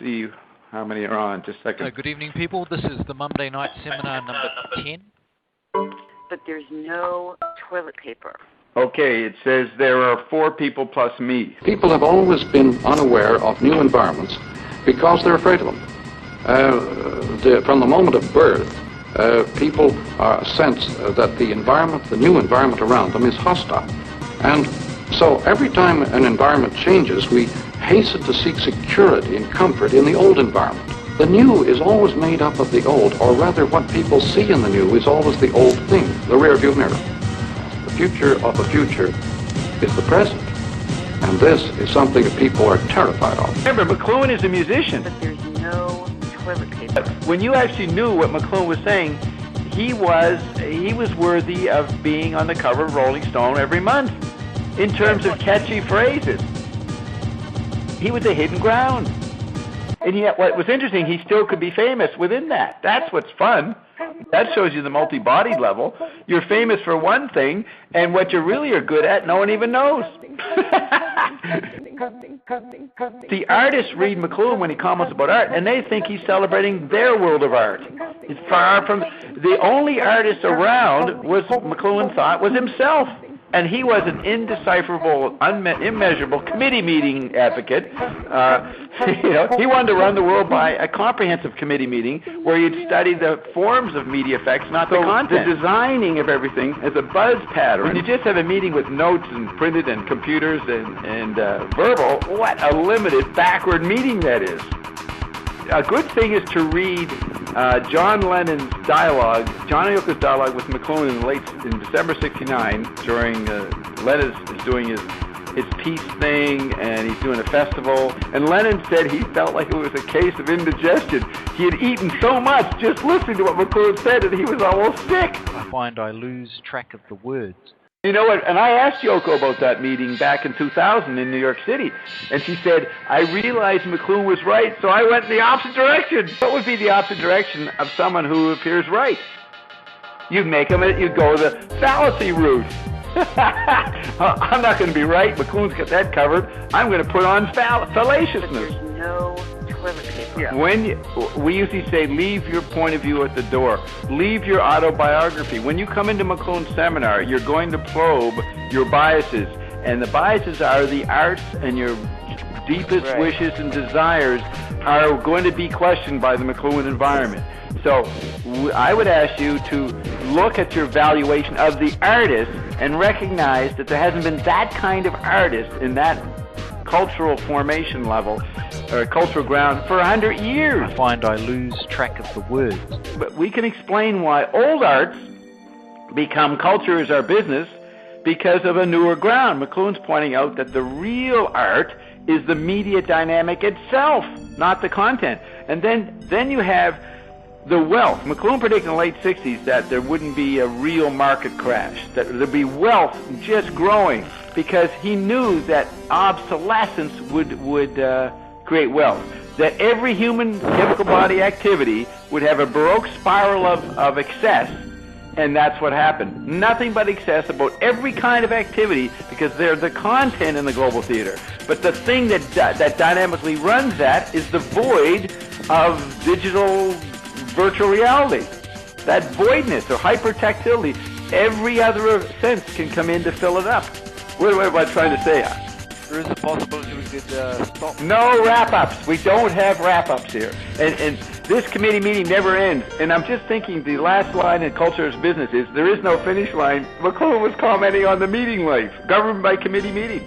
see how many are on. Just a second. Good evening, people. This is the Monday night seminar number 10. But there's no toilet paper. Okay, it says there are 4 people plus me. People have always been unaware of new environments because they're afraid of them. From the moment of birth, people sense that the environment, the new environment around them, is hostile. And so every time an environment changes, we hasten to seek security and comfort in the old environment. The new is always made up of the old, or rather what people see in the new is always the old thing, the rearview mirror. The future of the future is the present. And this is something that people are terrified of. Remember, McLuhan is a musician. But there's no toilet paper. When you actually knew what McLuhan was saying, he was worthy of being on the cover of Rolling Stone every month in terms of catchy phrases. He was a hidden ground. And yet what was interesting, he still could be famous within that. That's what's fun. That shows you the multi-bodied level. You're famous for one thing, and what you really are good at, no one even knows. The artists read McLuhan when he comments about art, and they think he's celebrating their world of art. It's far from... The only artist around was, McLuhan thought, was himself. And he was an indecipherable, immeasurable committee meeting advocate. He wanted to run the world by a comprehensive committee meeting where you'd study the forms of media effects, not the content. The designing of everything as a buzz pattern. When you just have a meeting with notes and printed and computers and verbal, what a limited, backward meeting that is. A good thing is to read John Lennon's dialogue, John and Yoko's dialogue with McLuhan in December '69 during Lennon is doing his peace thing, and he's doing a festival. And Lennon said he felt like it was a case of indigestion. He had eaten so much just listening to what McLuhan said, and he was almost sick. I find I lose track of the words. You know what, and I asked Yoko about that meeting back in 2000 in New York City, and she said, I realized McLuhan was right, so I went in the opposite direction. What would be the opposite direction of someone who appears right? You'd go the fallacy route. I'm not going to be right, McLuhan's got that covered. I'm going to put on fallaciousness. But there's no toilet paper. Yeah. We usually say, leave your point of view at the door. Leave your autobiography. When you come into McLuhan's seminar, you're going to probe your biases. And the biases are the arts, and your deepest wishes and desires are going to be questioned by the McLuhan environment. So I would ask you to look at your valuation of the artist and recognize that there hasn't been that kind of artist in that cultural formation level or cultural ground for 100 years. I find I lose track of the words. But we can explain why old arts become culture is our business because of a newer ground. McLuhan's pointing out that the real art is the media dynamic itself, not the content. And then you have the wealth. McLuhan predicted in the late 60s that there wouldn't be a real market crash, that there'd be wealth just growing, because he knew that obsolescence would create wealth, that every human chemical body activity would have a Baroque spiral of excess, and that's what happened. Nothing but excess about every kind of activity, because they're the content in the global theater. But the thing that dynamically runs that is the void of digital virtual reality. That voidness or hypertactility, every other sense can come in to fill it up. What am I trying to say? There is a possibility we could stop. No wrap-ups. We don't have wrap-ups here. And this committee meeting never ends. And I'm just thinking the last line in Culture is Business is, there is no finish line. McLuhan was commenting on the meeting life, government by committee meeting.